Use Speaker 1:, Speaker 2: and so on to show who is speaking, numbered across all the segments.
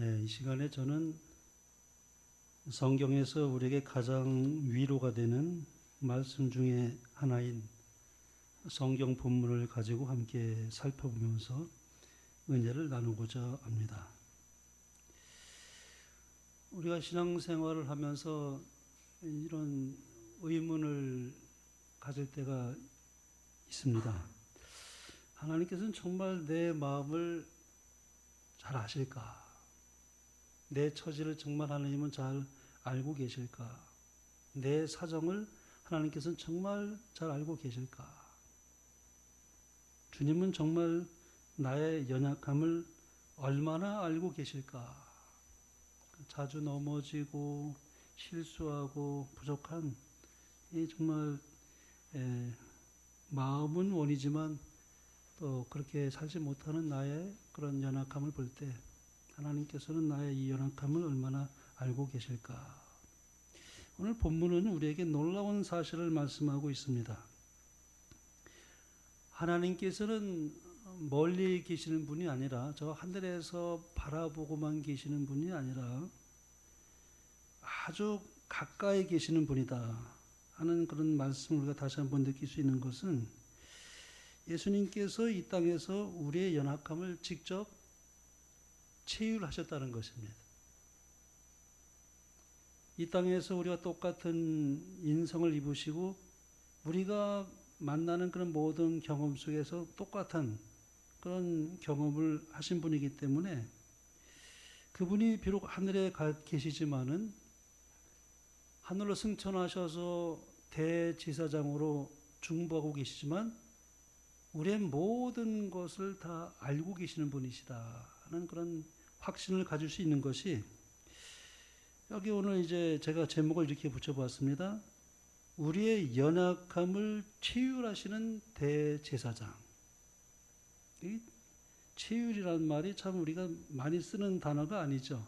Speaker 1: 이 시간에 저는 성경에서 우리에게 가장 위로가 되는 말씀 중에 하나인 성경 본문을 가지고 함께 살펴보면서 은혜를 나누고자 합니다. 우리가 신앙생활을 하면서 이런 의문을 가질 때가 있습니다. 하나님께서는 정말 내 마음을 잘 아실까? 내 처지를 정말 하나님은 잘 알고 계실까? 내 사정을 하나님께서는 정말 잘 알고 계실까? 주님은 정말 나의 연약함을 얼마나 알고 계실까? 자주 넘어지고 실수하고 부족한 이 정말 마음은 원이지만 또 그렇게 살지 못하는 나의 그런 연약함을 볼 때 하나님께서는 나의 이 연약함을 얼마나 알고 계실까? 오늘 본문은 우리에게 놀라운 사실을 말씀하고 있습니다. 하나님께서는 멀리 계시는 분이 아니라 저 하늘에서 바라보고만 계시는 분이 아니라 아주 가까이 계시는 분이다 하는 그런 말씀을 우리가 다시 한번 느낄 수 있는 것은 예수님께서 이 땅에서 우리의 연약함을 직접 체휼하셨다는 것입니다. 이 땅에서 우리가 똑같은 인성을 입으시고 우리가 만나는 그런 모든 경험 속에서 똑같은 그런 경험을 하신 분이기 때문에 그분이 비록 하늘에 계시지만은 하늘로 승천하셔서 대제사장으로 중보하고 계시지만 우리의 모든 것을 다 알고 계시는 분이시다 하는 그런 확신을 가질 수 있는 것이 여기 오늘 이제 제가 제목을 이렇게 붙여봤습니다. 우리의 연약함을 체휼하시는 대제사장. 이 체휼이라는 말이 참 우리가 많이 쓰는 단어가 아니죠.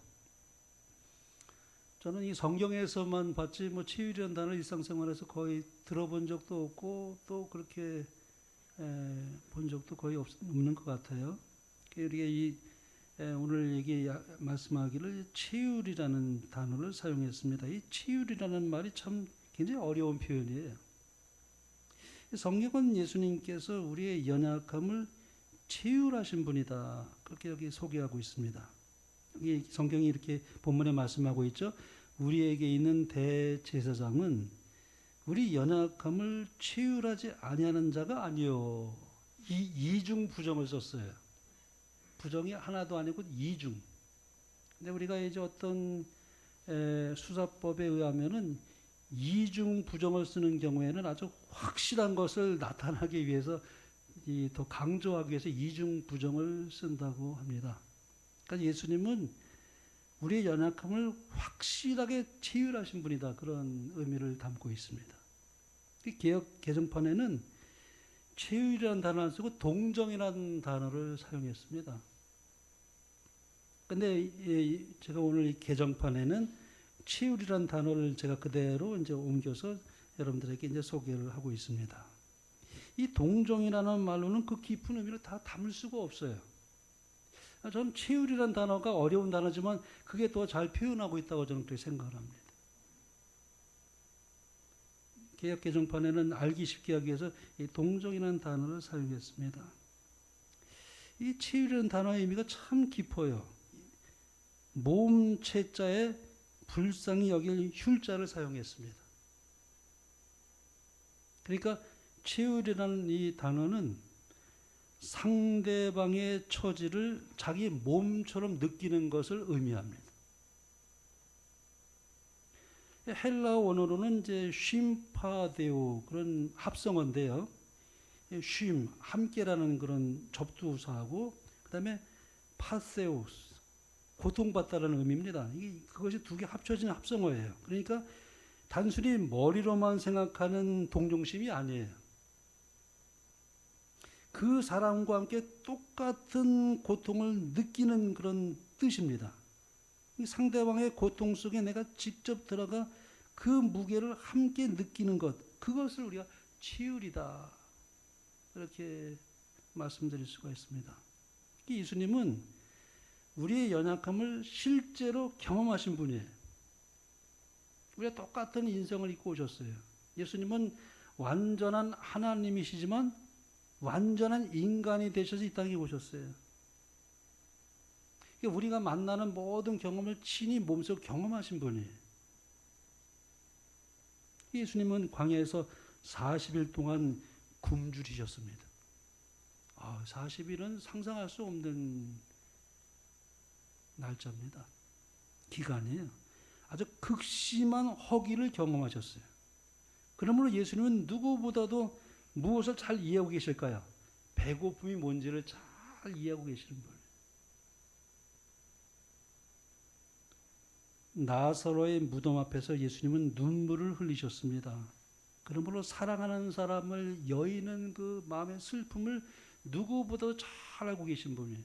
Speaker 1: 저는 이 성경에서만 봤지 뭐 체휼이라는 단어를 일상생활에서 거의 들어본 적도 없고 또 그렇게 본 적도 거의 없는 것 같아요. 우리가 오늘 말씀하기를 체휼이라는 단어를 사용했습니다. 이 체휼이라는 말이 참 굉장히 어려운 표현이에요. 성경은 예수님께서 우리의 연약함을 체휼하신 분이다. 그렇게 여기 소개하고 있습니다. 여기 성경이 이렇게 본문에 말씀하고 있죠. 우리에게 있는 대제사장은 우리 연약함을 체휼하지 아니하는 자가 아니요. 이중 부정을 썼어요. 부정이 하나도 아니고 이중. 근데 우리가 이제 어떤 수사법에 의하면은 이중 부정을 쓰는 경우에는 아주 확실한 것을 나타나기 위해서 더 강조하기 위해서 이중 부정을 쓴다고 합니다. 그러니까 예수님은 우리의 연약함을 확실하게 체휼하신 분이다. 그런 의미를 담고 있습니다. 개역 개정판에는 체휼이라는 단어를 쓰고 동정이라는 단어를 사용했습니다. 근데 제가 오늘 이 개정판에는 체휼이라는 단어를 제가 그대로 이제 옮겨서 여러분들에게 이제 소개를 하고 있습니다. 이 동정이라는 말로는 그 깊은 의미를 다 담을 수가 없어요. 저는 체휼이라는 단어가 어려운 단어지만 그게 더 잘 표현하고 있다고 저는 그렇게 생각을 합니다. 개역 개정판에는 알기 쉽게 하기 위해서 이 동정이라는 단어를 사용했습니다. 이 체휼이라는 단어의 의미가 참 깊어요. 모음체자에 불쌍히 여길 휼자를 사용했습니다. 그러니까 체휼이라는 이 단어는 상대방의 처지를 자기 몸처럼 느끼는 것을 의미합니다. 헬라어 원어로는 이제 쉼파데오 그런 합성어인데요. 쉼 함께라는 그런 접두사하고 그다음에 파세오스 고통받다라는 의미입니다. 그것이 두 개 합쳐진 합성어예요. 그러니까 단순히 머리로만 생각하는 동정심이 아니에요. 그 사람과 함께 똑같은 고통을 느끼는 그런 뜻입니다. 이 상대방의 고통 속에 내가 직접 들어가 그 무게를 함께 느끼는 것, 그것을 우리가 체휼이다. 이렇게 말씀드릴 수가 있습니다. 예수님은 우리의 연약함을 실제로 경험하신 분이에요. 우리가 똑같은 인생을 입고 오셨어요. 예수님은 완전한 하나님이시지만 완전한 인간이 되셔서 이 땅에 오셨어요. 우리가 만나는 모든 경험을 친히 몸소 경험하신 분이에요. 예수님은 광야에서 40일 동안 굶주리셨습니다. 40일은 상상할 수 없는 날짜입니다. 기간이에요. 아주 극심한 허기를 경험하셨어요. 그러므로 예수님은 누구보다도 무엇을 잘 이해하고 계실까요? 배고픔이 뭔지를 잘 이해하고 계시는 분이에요. 나사로의 무덤 앞에서 예수님은 눈물을 흘리셨습니다. 그러므로 사랑하는 사람을 여의는 그 마음의 슬픔을 누구보다도 잘 알고 계신 분이에요.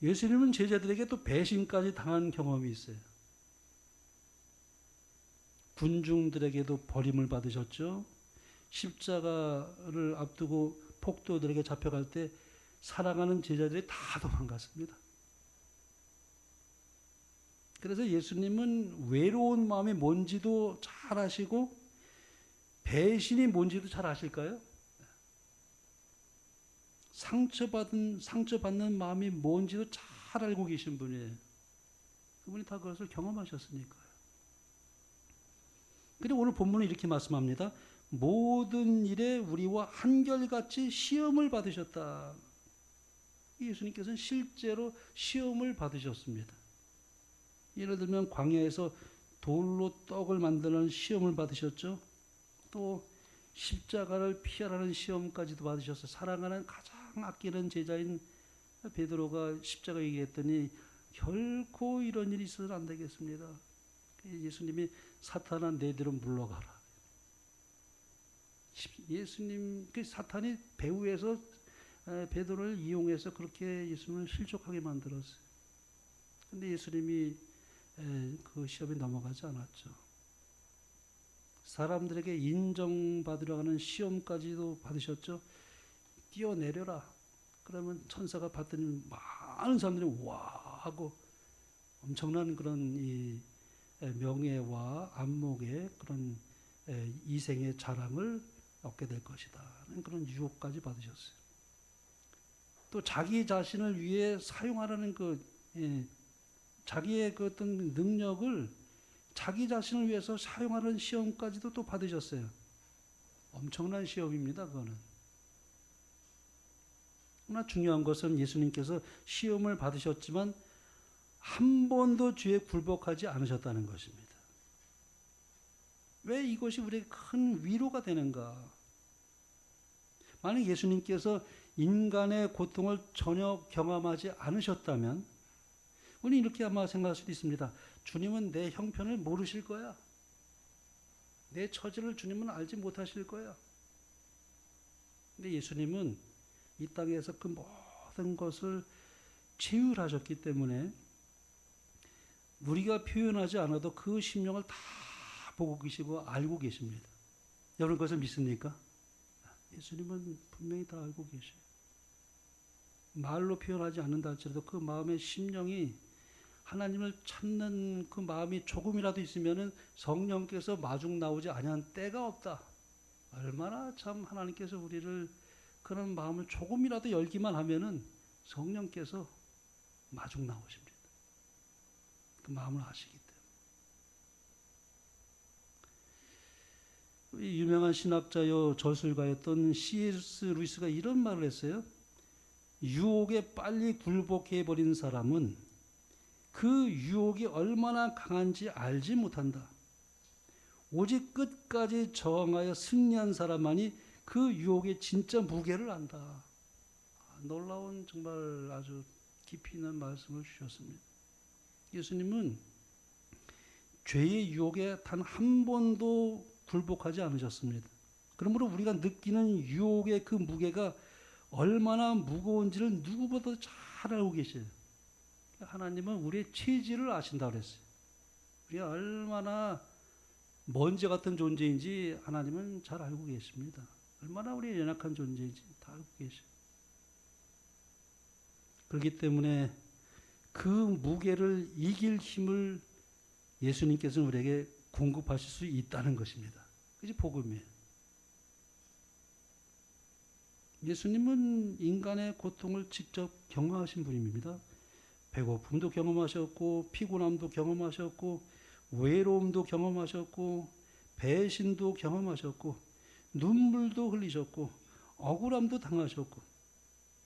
Speaker 1: 예수님은 제자들에게 또 배신까지 당한 경험이 있어요. 군중들에게도 버림을 받으셨죠. 십자가를 앞두고 폭도들에게 잡혀갈 때 사랑하는 제자들이 다 도망갔습니다. 그래서 예수님은 외로운 마음이 뭔지도 잘 아시고 배신이 뭔지도 잘 아실까요? 상처받는 마음이 뭔지도 잘 알고 계신 분이에요. 그분이 다 그것을 경험하셨으니까요. 그리고 오늘 본문은 이렇게 말씀합니다. 모든 일에 우리와 한결같이 시험을 받으셨다. 예수님께서는 실제로 시험을 받으셨습니다. 예를 들면 광야에서 돌로 떡을 만드는 시험을 받으셨죠. 또 십자가를 피하라는 시험까지도 받으셨어요. 사랑하는 가장 아끼는 제자인 베드로가 십자가 얘기했더니 결코 이런 일이 있어서는 안 되겠습니다. 예수님이 사탄아 내 뒤로 물러가라. 예수님 그 사탄이 배후에서 베드로를 이용해서 그렇게 예수님을 실족하게 만들었어요. 그런데 예수님이 그 시험에 넘어가지 않았죠. 사람들에게 인정받으려 하는 시험까지도 받으셨죠. 뛰어내려라. 그러면 천사가 봤더니 많은 사람들이 와 하고 엄청난 그런 이 명예와 안목의 그런 이생의 자랑을 얻게 될 것이다. 그런 유혹까지 받으셨어요. 또 자기 자신을 위해 사용하라는 자기의 그 어떤 능력을 자기 자신을 위해서 사용하는 시험까지도 또 받으셨어요. 엄청난 시험입니다, 그거는. 그러나 중요한 것은 예수님께서 시험을 받으셨지만 한 번도 죄에 굴복하지 않으셨다는 것입니다. 왜 이것이 우리에게 큰 위로가 되는가? 만약 예수님께서 인간의 고통을 전혀 경험하지 않으셨다면 우리는 이렇게 아마 생각할 수도 있습니다. 주님은 내 형편을 모르실 거야. 내 처지를 주님은 알지 못하실 거야. 근데 예수님은 이 땅에서 그 모든 것을 체휼하셨기 때문에 우리가 표현하지 않아도 그 심령을 다 보고 계시고 알고 계십니다. 여러분 그것을 믿습니까? 예수님은 분명히 다 알고 계셔요. 말로 표현하지 않는다 할지라도 그 마음의 심령이 하나님을 찾는 그 마음이 조금이라도 있으면은 성령께서 마중 나오지 아니한 때가 없다. 얼마나 참 하나님께서 우리를 그런 마음을 조금이라도 열기만 하면은 성령께서 마중 나오십니다. 그 마음을 아시기 때문에. 유명한 신학자요 저술가였던 C.S. 루이스가 이런 말을 했어요. 유혹에 빨리 굴복해버린 사람은 그 유혹이 얼마나 강한지 알지 못한다. 오직 끝까지 저항하여 승리한 사람만이 그 유혹의 진짜 무게를 안다. 놀라운 정말 아주 깊이 있는 말씀을 주셨습니다. 예수님은 죄의 유혹에 단 한 번도 굴복하지 않으셨습니다. 그러므로 우리가 느끼는 유혹의 그 무게가 얼마나 무거운지를 누구보다 잘 알고 계셔요. 하나님은 우리의 체질을 아신다고 그랬어요. 우리가 얼마나 먼지 같은 존재인지 하나님은 잘 알고 계십니다. 얼마나 우리가 연약한 존재인지 다 알고 계셔요. 그렇기 때문에 그 무게를 이길 힘을 예수님께서는 우리에게 공급하실 수 있다는 것입니다. 그게 복음이에요. 예수님은 인간의 고통을 직접 경험하신 분입니다. 배고픔도 경험하셨고, 피곤함도 경험하셨고, 외로움도 경험하셨고, 배신도 경험하셨고, 눈물도 흘리셨고, 억울함도 당하셨고.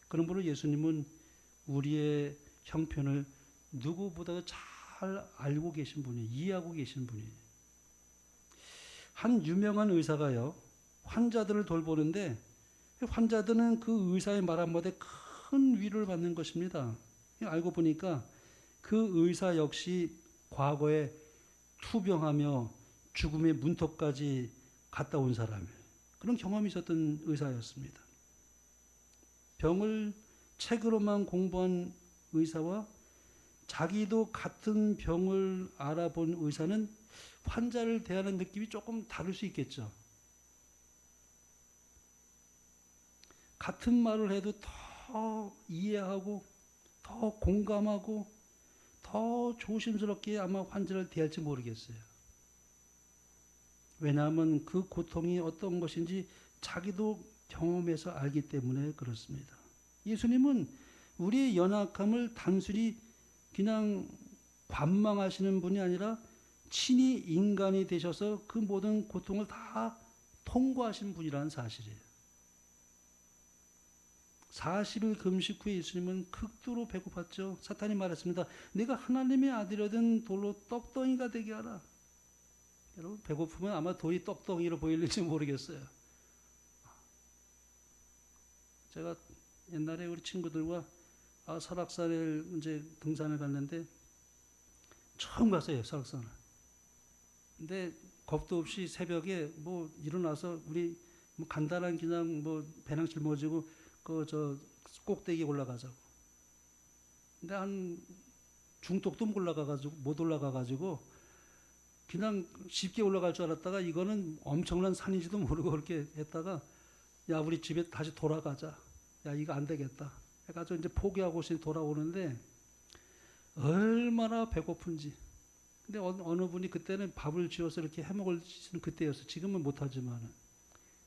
Speaker 1: 그러므로 예수님은 우리의 형편을 누구보다 잘 알고 계신 분이에요. 이해하고 계신 분이에요. 한 유명한 의사가요, 환자들을 돌보는데 환자들은 그 의사의 말 한마디에 큰 위로를 받는 것입니다. 알고 보니까 그 의사 역시 과거에 투병하며 죽음의 문턱까지 갔다 온 사람이에요. 그런 경험이 있었던 의사였습니다. 병을 책으로만 공부한 의사와 자기도 같은 병을 알아본 의사는 환자를 대하는 느낌이 조금 다를 수 있겠죠. 같은 말을 해도 더 이해하고 더 공감하고 더 조심스럽게 아마 환자를 대할지 모르겠어요. 왜냐하면 그 고통이 어떤 것인지 자기도 경험해서 알기 때문에 그렇습니다. 예수님은 우리의 연약함을 단순히 그냥 관망하시는 분이 아니라 친히 인간이 되셔서 그 모든 고통을 다 통과하신 분이라는 사실이에요. 40일 금식 후에 예수님은 극도로 배고팠죠. 사탄이 말했습니다. 네가 하나님의 아들이든 돌로 떡덩이가 되게 하라. 여러분, 배고프면 아마 돌이 떡덩이로 보일지 모르겠어요. 제가 옛날에 우리 친구들과 설악산을 이제 등산을 갔는데 처음 갔어요, 설악산을. 근데 겁도 없이 새벽에 뭐 일어나서 우리 뭐 간단한 그냥 뭐 배낭 짊어지고 그 저 꼭대기 올라가자고. 근데 한 중독도 못 올라가가지고 그냥 쉽게 올라갈 줄 알았다가 이거는 엄청난 산인지도 모르고 그렇게 했다가 야 우리 집에 다시 돌아가자. 야 이거 안 되겠다. 해가지고 이제 포기하고 돌아오는데 얼마나 배고픈지. 근데 어느 분이 그때는 밥을 지어서 이렇게 해먹을 그때였어. 지금은 못하지만은.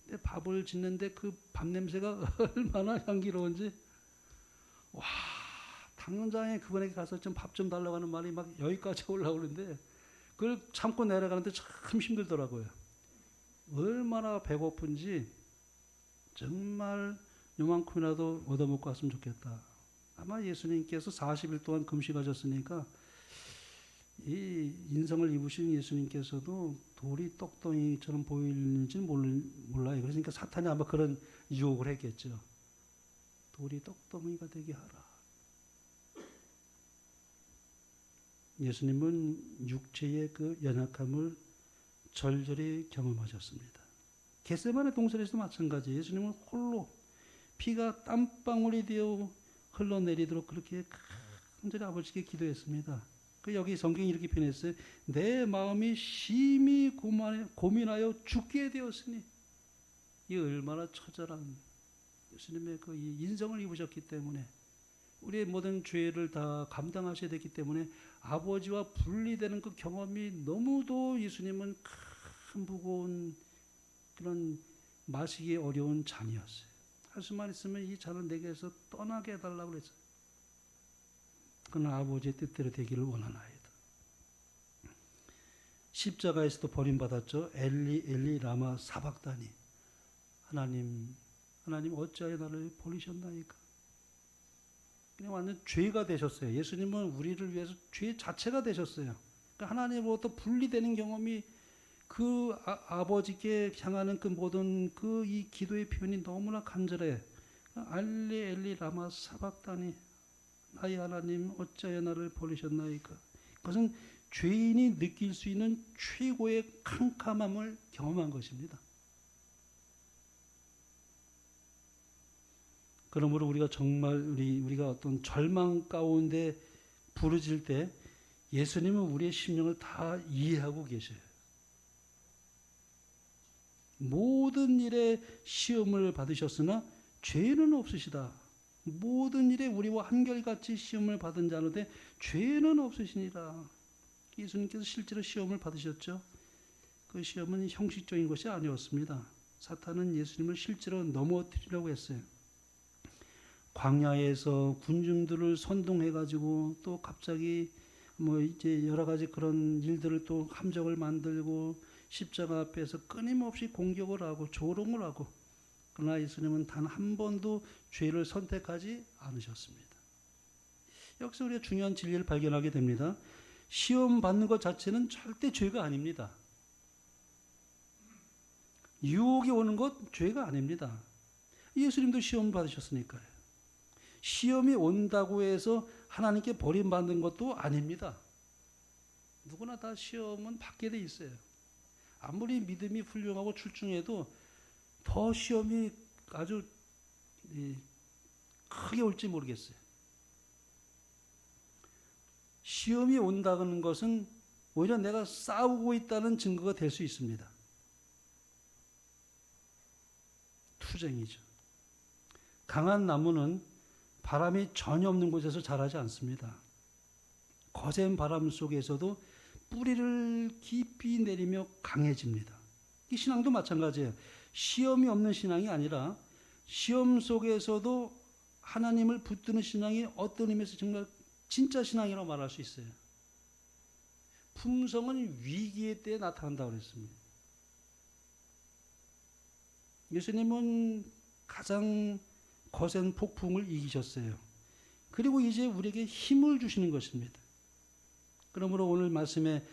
Speaker 1: 근데 밥을 짓는데 그 밥 냄새가 얼마나 향기로운지. 와, 당장에 그분에게 가서 좀 밥 좀 달라고 하는 말이 막 여기까지 올라오는데 그걸 참고 내려가는데 참 힘들더라고요. 얼마나 배고픈지 정말 요만큼이라도 얻어먹고 왔으면 좋겠다. 아마 예수님께서 40일 동안 금식하셨으니까 이 인성을 입으신 예수님께서도 돌이 떡덩이처럼 보이는지는 몰라요. 그러니까 사탄이 아마 그런 유혹을 했겠죠. 돌이 떡덩이가 되게 하라. 예수님은 육체의 그 연약함을 절절히 경험하셨습니다. 겟세마네 동산에서도 마찬가지예요. 예수님은 홀로 피가 땀방울이 되어 흘러내리도록 그렇게 간절히 아버지께 기도했습니다. 여기 성경이 이렇게 표현했어요. 내 마음이 심히 고민하여 죽게 되었으니. 이 얼마나 처절한 예수님의 그 인성을 입으셨기 때문에 우리의 모든 죄를 다 감당하셔야 되기 때문에 아버지와 분리되는 그 경험이 너무도 예수님은 큰 무거운 그런 마시기 어려운 잔이었어요. 할 수만 있으면 이 잔을 내게서 떠나게 해달라고 그랬어요. 그러나 아버지의 뜻대로 되기를 원하나이다. 십자가에서도 버림받았죠. 엘리 엘리 라마 사박다니. 하나님 어찌하여 나를 버리셨나이까. 그냥 완전 죄가 되셨어요. 예수님은 우리를 위해서 죄 자체가 되셨어요. 그러니까 하나님으로부터 분리되는 경험이 그 아버지께 향하는 그 모든 그 이 기도의 표현이 너무나 간절해. 엘리 엘리 라마 사박다니. 나의 하나님 어찌하여 나를 버리셨나이까. 그것은 죄인이 느낄 수 있는 최고의 캄캄함을 경험한 것입니다. 그러므로 우리가 정말 우리가 어떤 절망 가운데 부르질 때 예수님은 우리의 심령을 다 이해하고 계셔요. 모든 일에 시험을 받으셨으나 죄는 없으시다. 모든 일에 우리와 한결같이 시험을 받은 자는데 죄는 없으시니라. 예수님께서 실제로 시험을 받으셨죠. 그 시험은 형식적인 것이 아니었습니다. 사탄은 예수님을 실제로 넘어뜨리려고 했어요. 광야에서 군중들을 선동해가지고 또 갑자기 뭐 이제 여러 가지 그런 일들을 또 함정을 만들고 십자가 앞에서 끊임없이 공격을 하고 조롱을 하고, 그러나 예수님은 단 한 번도 죄를 선택하지 않으셨습니다. 여기서 우리가 중요한 진리를 발견하게 됩니다. 시험 받는 것 자체는 절대 죄가 아닙니다. 유혹이 오는 것 죄가 아닙니다. 예수님도 시험 받으셨으니까요. 시험이 온다고 해서 하나님께 버림받는 것도 아닙니다. 누구나 다 시험은 받게 돼 있어요. 아무리 믿음이 훌륭하고 출중해도 더 시험이 아주 크게 올지 모르겠어요. 시험이 온다는 것은 오히려 내가 싸우고 있다는 증거가 될 수 있습니다. 투쟁이죠. 강한 나무는 바람이 전혀 없는 곳에서 자라지 않습니다. 거센 바람 속에서도 뿌리를 깊이 내리며 강해집니다. 이 신앙도 마찬가지예요. 시험이 없는 신앙이 아니라 시험 속에서도 하나님을 붙드는 신앙이 어떤 의미에서 정말 진짜 신앙이라고 말할 수 있어요. 품성은 위기의 때에 나타난다고 그랬습니다. 예수님은 가장 거센 폭풍을 이기셨어요. 그리고 이제 우리에게 힘을 주시는 것입니다. 그러므로 오늘 말씀에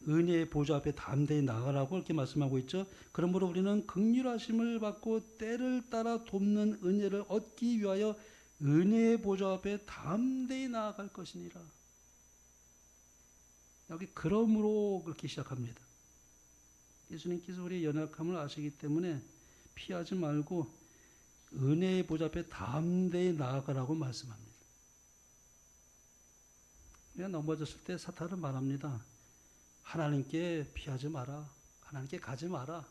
Speaker 1: 은혜의 보좌 앞에 담대히 나가라고 이렇게 말씀하고 있죠. 그러므로 우리는 긍휼하심을 받고 때를 따라 돕는 은혜를 얻기 위하여 은혜의 보좌 앞에 담대히 나아갈 것이니라. 여기 그러므로 그렇게 시작합니다. 예수님께서 우리의 연약함을 아시기 때문에 피하지 말고 은혜의 보좌 앞에 담대히 나아가라고 말씀합니다. 내가 넘어졌을 때 사탄은 말합니다. 하나님께 피하지 마라. 하나님께 가지 마라.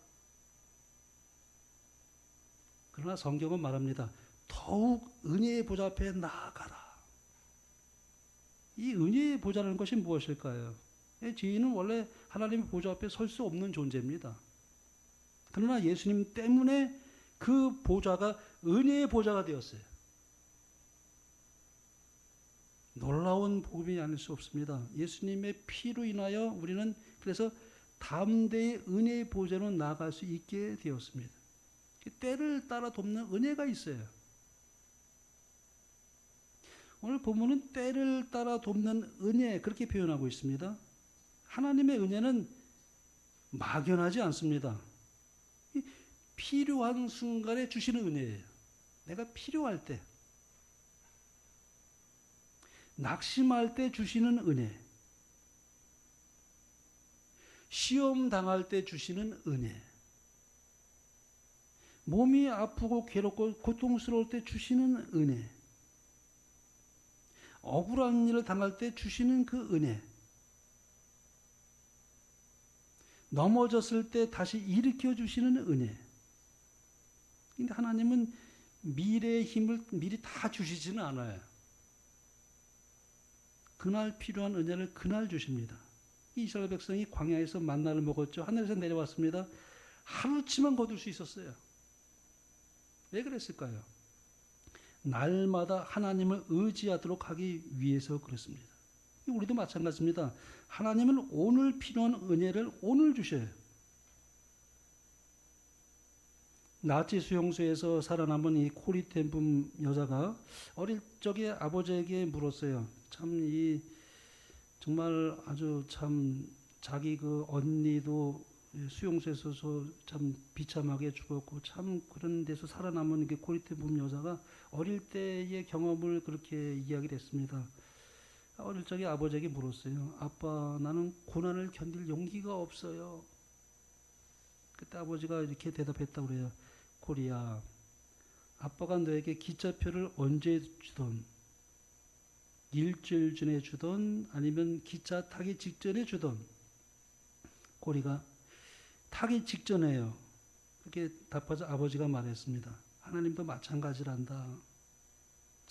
Speaker 1: 그러나 성경은 말합니다. 더욱 은혜의 보좌 앞에 나아가라. 이 은혜의 보좌라는 것이 무엇일까요? 죄인은 원래 하나님의 보좌 앞에 설 수 없는 존재입니다. 그러나 예수님 때문에 그 보좌가 은혜의 보좌가 되었어요. 놀라운 복음이 아닐 수 없습니다. 예수님의 피로 인하여 우리는 그래서 담대히 은혜의 보좌로 나아갈 수 있게 되었습니다. 때를 따라 돕는 은혜가 있어요. 오늘 본문은 때를 따라 돕는 은혜 그렇게 표현하고 있습니다. 하나님의 은혜는 막연하지 않습니다. 필요한 순간에 주시는 은혜예요. 내가 필요할 때, 낙심할 때 주시는 은혜, 시험 당할 때 주시는 은혜, 몸이 아프고 괴롭고 고통스러울 때 주시는 은혜, 억울한 일을 당할 때 주시는 그 은혜, 넘어졌을 때 다시 일으켜 주시는 은혜. 근데 하나님은 미래의 힘을 미리 다 주시지는 않아요. 그날 필요한 은혜를 그날 주십니다. 이스라엘 백성이 광야에서 만나를 먹었죠. 하늘에서 내려왔습니다. 하루치만 거둘 수 있었어요. 왜 그랬을까요? 날마다 하나님을 의지하도록 하기 위해서 그렇습니다. 우리도 마찬가지입니다. 하나님은 오늘 필요한 은혜를 오늘 주셔요. 나치 수용소에서 살아남은 이 코리텐붐 여자가 어릴 적에 아버지에게 물었어요. 정말 아주 참 자기 그 언니도 수용소에서 참 비참하게 죽었고 참 그런 데서 살아남은 게 코리텐붐 여자가 어릴 때의 경험을 그렇게 이야기를 했습니다. 어릴 적에 아버지에게 물었어요. 아빠, 나는 고난을 견딜 용기가 없어요. 그때 아버지가 이렇게 대답했다고 그래요. 코리야, 아빠가 너에게 기차표를 언제 주던, 일주일 전에 주던 아니면 기차 타기 직전에 주던, 코리가 타기 직전에요. 그렇게 답하자 아버지가 말했습니다. 하나님도 마찬가지란다.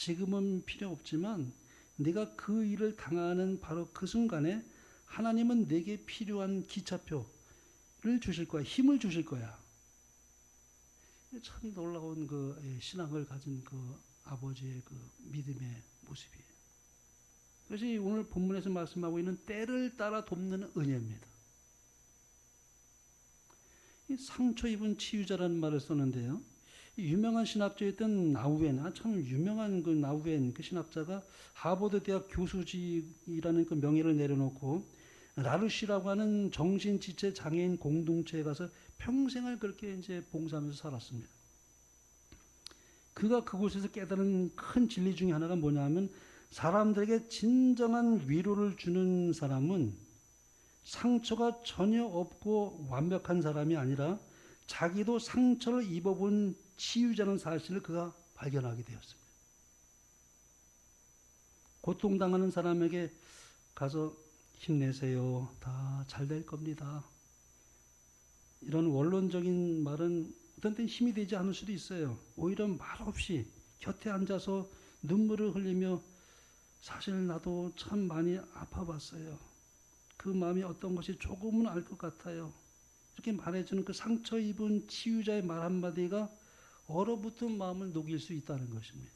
Speaker 1: 지금은 필요 없지만 내가 그 일을 당하는 바로 그 순간에 하나님은 내게 필요한 기차표를 주실 거야. 힘을 주실 거야. 참 놀라운 그 신앙을 가진 그 아버지의 그 믿음의 모습이에요. 그것이 오늘 본문에서 말씀하고 있는 때를 따라 돕는 은혜입니다. 상처 입은 치유자라는 말을 썼는데요. 유명한 신학자였던 나우엔, 참 유명한 그 나우엔 그 신학자가 하버드 대학 교수직이라는 그 명예를 내려놓고 라르시라고 하는 정신지체 장애인 공동체에 가서 평생을 그렇게 이제 봉사하면서 살았습니다. 그가 그곳에서 깨달은 큰 진리 중에 하나가 뭐냐면 사람들에게 진정한 위로를 주는 사람은 상처가 전혀 없고 완벽한 사람이 아니라 자기도 상처를 입어본 치유자는 사실을 그가 발견하게 되었습니다. 고통당하는 사람에게 가서 힘내세요. 다 잘 될 겁니다. 이런 원론적인 말은 어떤 때는 힘이 되지 않을 수도 있어요. 오히려 말없이 곁에 앉아서 눈물을 흘리며 사실 나도 참 많이 아파봤어요. 그 마음이 어떤 것이 조금은 알 것 같아요. 이렇게 말해주는 그 상처 입은 치유자의 말 한마디가 얼어붙은 마음을 녹일 수 있다는 것입니다.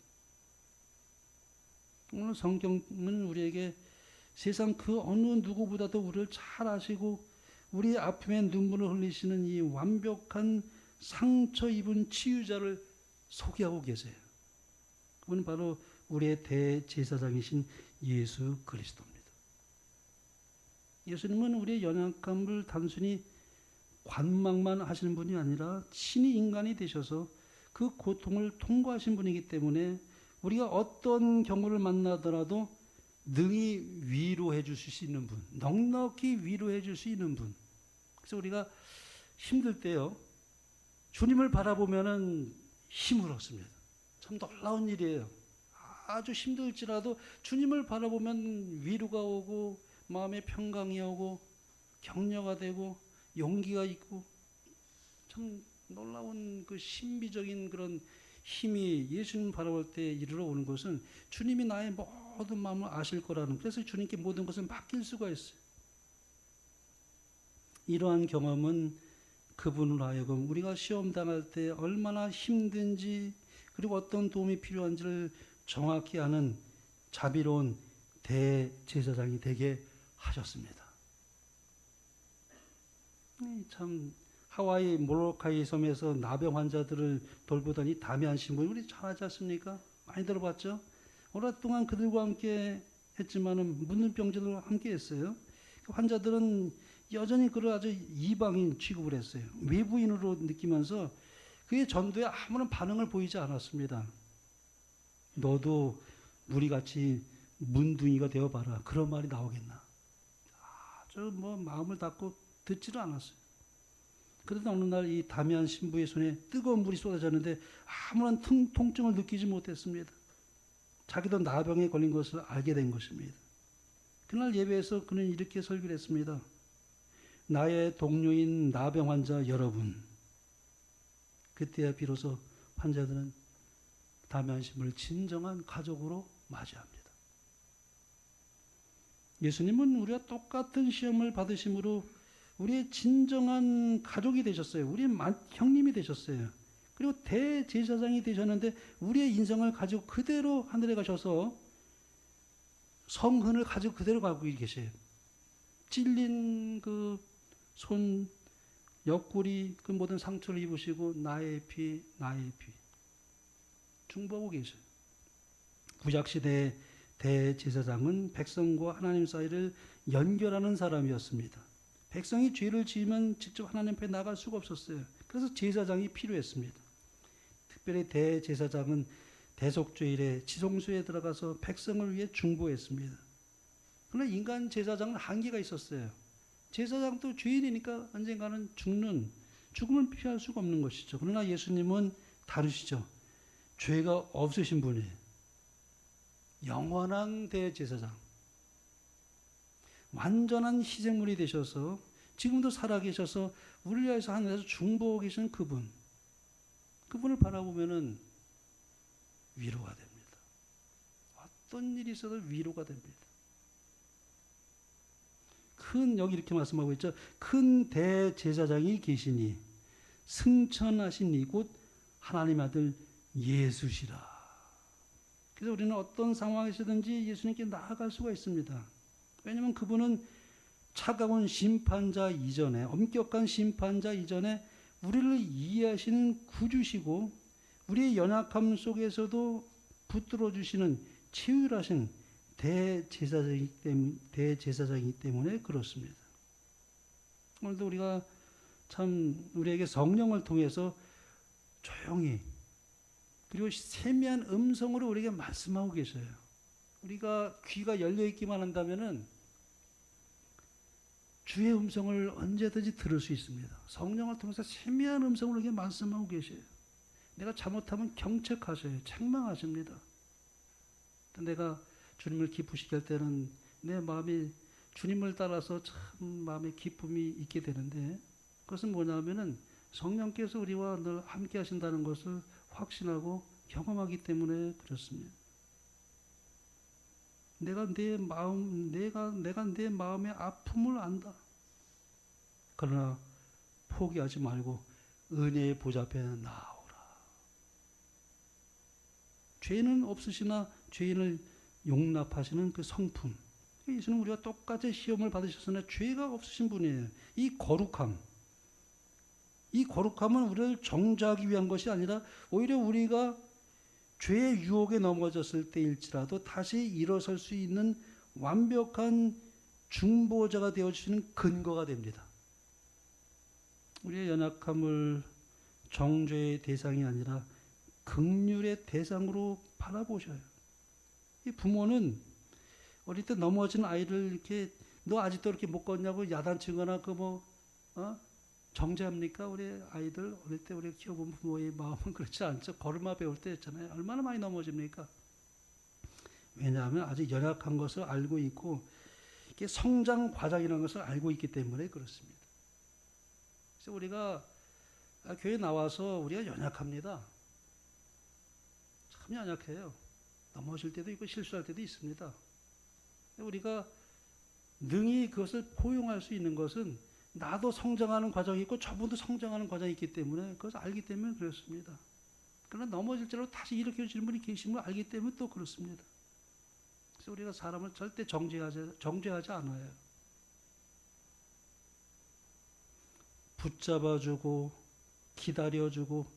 Speaker 1: 오늘 성경은 우리에게 세상 그 어느 누구보다도 우리를 잘 아시고 우리의 아픔에 눈물을 흘리시는 이 완벽한 상처 입은 치유자를 소개하고 계세요. 그분은 바로 우리의 대제사장이신 예수 그리스도입니다. 예수님은 우리의 연약함을 단순히 관망만 하시는 분이 아니라 친히 인간이 되셔서 그 고통을 통과하신 분이기 때문에 우리가 어떤 경우를 만나더라도 능히 위로해 주실 수 있는 분, 넉넉히 위로해 줄 수 있는 분. 그래서 우리가 힘들 때요, 주님을 바라보면은 힘을 얻습니다. 참 놀라운 일이에요. 아주 힘들지라도 주님을 바라보면 위로가 오고 마음의 평강이 오고 격려가 되고 용기가 있고 참 놀라운 그 신비적인 그런 힘이 예수님 바라볼 때 이르러 오는 것은 주님이 나의 모든 마음을 아실 거라는, 그래서 주님께 모든 것을 맡길 수가 있어요. 이러한 경험은 그분으로 하여금 우리가 시험 당할 때 얼마나 힘든지 그리고 어떤 도움이 필요한지를 정확히 아는 자비로운 대제사장이 되게 하셨습니다. 참 하와이 몰로카이 섬에서 나병 환자들을 돌보더니 다미안 신부님 우리 잘 알지 않습니까? 많이 들어봤죠? 오랫동안 그들과 함께 했지만은 묻는 병자들과 함께 했어요. 그 환자들은 여전히 그를 아주 이방인 취급을 했어요. 외부인으로 느끼면서 그의 전도에 아무런 반응을 보이지 않았습니다. 너도 우리같이 문둥이가 되어봐라. 그런 말이 나오겠나. 아주 마음을 닫고 듣지를 않았어요. 그러다 어느 날 이 다미안 신부의 손에 뜨거운 물이 쏟아졌는데 아무런 통증을 느끼지 못했습니다. 자기도 나병에 걸린 것을 알게 된 것입니다. 그날 예배에서 그는 이렇게 설교를 했습니다. 나의 동료인 나병 환자 여러분, 그때야 비로소 환자들은 다미안 신부를 진정한 가족으로 맞이합니다. 예수님은 우리와 똑같은 시험을 받으심으로 우리의 진정한 가족이 되셨어요. 우리의 형님이 되셨어요. 그리고 대제사장이 되셨는데 우리의 인생을 가지고 그대로 하늘에 가셔서 성흔을 가지고 그대로 가고 계세요. 찔린 그 손, 옆구리, 그 모든 상처를 입으시고 나의 피 중보하고 계셔요. 구약시대의 대제사장은 백성과 하나님 사이를 연결하는 사람이었습니다. 백성이 죄를 지으면 직접 하나님 앞에 나갈 수가 없었어요. 그래서 제사장이 필요했습니다. 특별히 대제사장은 대속죄일에 지성소에 들어가서 백성을 위해 중보했습니다. 그러나 인간 제사장은 한계가 있었어요. 제사장도 죄인이니까 언젠가는 죽음을 피할 수가 없는 것이죠. 그러나 예수님은 다르시죠. 죄가 없으신 분이에요. 영원한 대제사장. 완전한 희생물이 되셔서 지금도 살아계셔서 우리를 위해서 하늘에서 중보하고 계시는 그분을 바라보면은 위로가 됩니다. 어떤 일이 있어도 위로가 됩니다. 여기 이렇게 말씀하고 있죠. 큰 대제사장이 계시니 승천하신 이곳 하나님 아들 예수시라. 그래서 우리는 어떤 상황에서든지 예수님께 나아갈 수가 있습니다. 왜냐하면 그분은 차가운 심판자 이전에, 엄격한 심판자 이전에 우리를 이해하시는 구주시고 우리의 연약함 속에서도 붙들어 주시는 치유하신 대제사장이기 때문에 그렇습니다. 오늘도 우리가 참 우리에게 성령을 통해서 조용히 그리고 세미한 음성으로 우리에게 말씀하고 계셔요. 우리가 귀가 열려 있기만 한다면은 주의 음성을 언제든지 들을 수 있습니다. 성령을 통해서 세미한 음성으로 우리에게 말씀하고 계셔요. 내가 잘못하면 경책하셔요. 책망하십니다. 내가 주님을 기쁘시게 할 때는 내 마음이 주님을 따라서 참 마음에 기쁨이 있게 되는데, 그것은 뭐냐면은 성령께서 우리와 늘 함께 하신다는 것을 확신하고 경험하기 때문에 그렇습니다. 내가 내 마음의 아픔을 안다. 그러나 포기하지 말고 은혜의 보좌 앞에 나오라. 죄는 없으시나 죄인을 용납하시는 그 성품. 예수는 우리가 똑같이 시험을 받으셨으나 죄가 없으신 분이에요. 이 거룩함은 우리를 정죄하기 위한 것이 아니라 오히려 우리가 죄의 유혹에 넘어졌을 때일지라도 다시 일어설 수 있는 완벽한 중보자가 되어주시는 근거가 됩니다. 우리의 연약함을 정죄의 대상이 아니라 긍휼의 대상으로 바라보셔요. 이 부모는 어릴 때 넘어진 아이를 이렇게 너 아직도 이렇게 못 걷냐고 야단치거나 정죄합니까? 우리 아이들 어릴 때 우리가 키워본 부모의 마음은 그렇지 않죠. 걸음마 배울 때 있잖아요. 얼마나 많이 넘어집니까? 왜냐하면 아직 연약한 것을 알고 있고 이게 성장 과정이라는 것을 알고 있기 때문에 그렇습니다. 그래서 우리가 교회 나와서 우리가 연약합니다. 참 연약해요. 넘어질 때도 있고 실수할 때도 있습니다. 우리가 능히 그것을 포용할 수 있는 것은 나도 성장하는 과정이 있고 저분도 성장하는 과정이 있기 때문에 그것을 알기 때문에 그렇습니다. 그러나 넘어질지라도 다시 일으켜주시는 분이 계심을 알기 때문에 또 그렇습니다. 그래서 우리가 사람을 절대 정죄하지 않아요. 붙잡아주고 기다려주고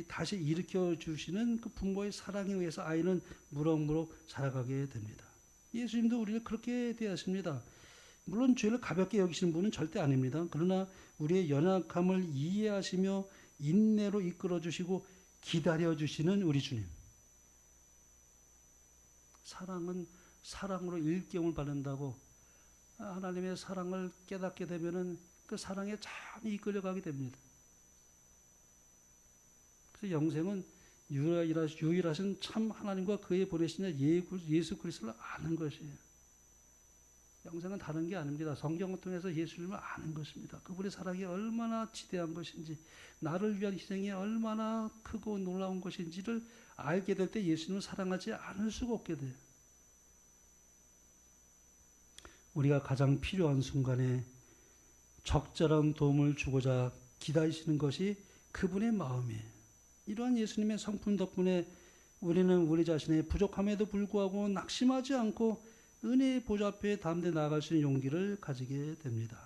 Speaker 1: 다시 일으켜주시는 그 부모의 사랑에 의해서 아이는 무럭무럭 자라가게 됩니다. 예수님도 우리를 그렇게 대하십니다. 물론 죄를 가볍게 여기시는 분은 절대 아닙니다. 그러나 우리의 연약함을 이해하시며 인내로 이끌어주시고 기다려주시는 우리 주님. 사랑은 사랑으로 일경을 바른다고 하나님의 사랑을 깨닫게 되면은 그 사랑에 참 이끌려가게 됩니다. 그래서 영생은 유일하신 참 하나님과 그의 보내신 예수 그리스도를 아는 것이에요. 영생은 다른 게 아닙니다. 성경을 통해서 예수님을 아는 것입니다. 그분의 사랑이 얼마나 지대한 것인지, 나를 위한 희생이 얼마나 크고 놀라운 것인지를 알게 될 때 예수님을 사랑하지 않을 수가 없게 돼요. 우리가 가장 필요한 순간에 적절한 도움을 주고자 기다리시는 것이 그분의 마음이에요. 이러한 예수님의 성품 덕분에 우리는 우리 자신의 부족함에도 불구하고 낙심하지 않고 은혜의 보좌 앞에 담대 나아갈 수 있는 용기를 가지게 됩니다.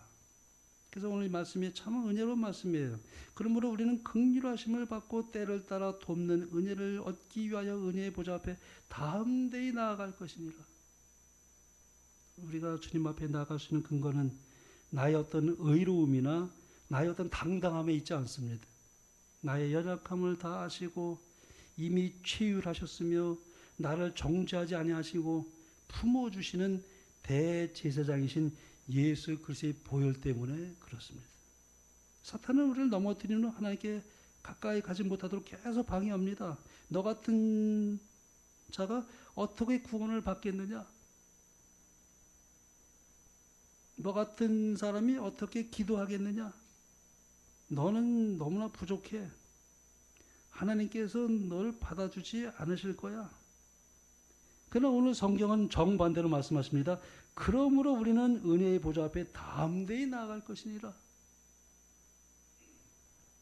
Speaker 1: 그래서 오늘 이 말씀이 참 은혜로운 말씀이에요. 그러므로 우리는 긍휼하심을 받고 때를 따라 돕는 은혜를 얻기 위하여 은혜의 보좌 앞에 담대히 나아갈 것이니라. 우리가 주님 앞에 나아갈 수 있는 근거는 나의 어떤 의로움이나 나의 어떤 당당함에 있지 않습니다. 나의 연약함을 다 아시고 이미 최율하셨으며 나를 정죄하지 아니하시고 품어주시는 대제사장이신 예수 그리스도의 보혈 때문에 그렇습니다. 사탄은 우리를 넘어뜨리는 하나님께 가까이 가지 못하도록 계속 방해합니다. 너 같은 자가 어떻게 구원을 받겠느냐? 너 같은 사람이 어떻게 기도하겠느냐? 너는 너무나 부족해. 하나님께서 너를 받아주지 않으실 거야. 그러나 오늘 성경은 정반대로 말씀하십니다. 그러므로 우리는 은혜의 보좌 앞에 담대히 나아갈 것이니라.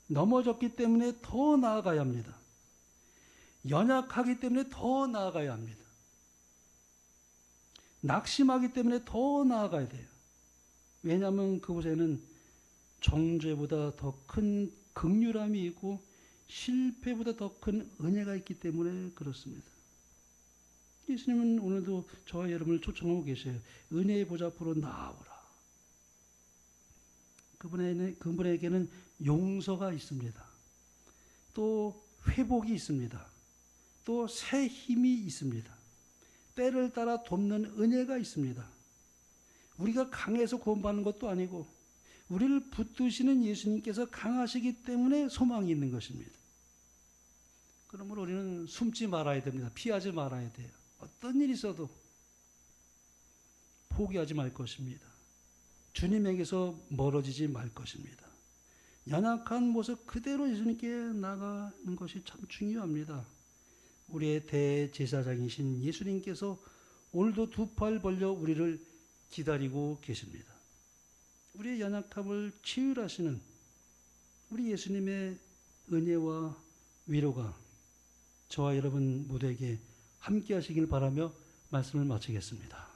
Speaker 1: 넘어졌기 때문에 더 나아가야 합니다. 연약하기 때문에 더 나아가야 합니다. 낙심하기 때문에 더 나아가야 돼요. 왜냐하면 그곳에는 정죄보다 더 큰 긍휼함이 있고 실패보다 더 큰 은혜가 있기 때문에 그렇습니다. 예수님은 오늘도 저와 여러분을 초청하고 계세요. 은혜의 보좌 앞으로 나아오라. 그분에게는 용서가 있습니다. 또 회복이 있습니다. 또 새 힘이 있습니다. 때를 따라 돕는 은혜가 있습니다. 우리가 강해서 구원받는 것도 아니고 우리를 붙드시는 예수님께서 강하시기 때문에 소망이 있는 것입니다. 그러므로 우리는 숨지 말아야 됩니다. 피하지 말아야 돼요. 어떤 일이 있어도 포기하지 말 것입니다. 주님에게서 멀어지지 말 것입니다. 연약한 모습 그대로 예수님께 나가는 것이 참 중요합니다. 우리의 대제사장이신 예수님께서 오늘도 두 팔 벌려 우리를 기다리고 계십니다. 우리의 연약함을 치유하시는 우리 예수님의 은혜와 위로가 저와 여러분 모두에게 함께 하시길 바라며 말씀을 마치겠습니다.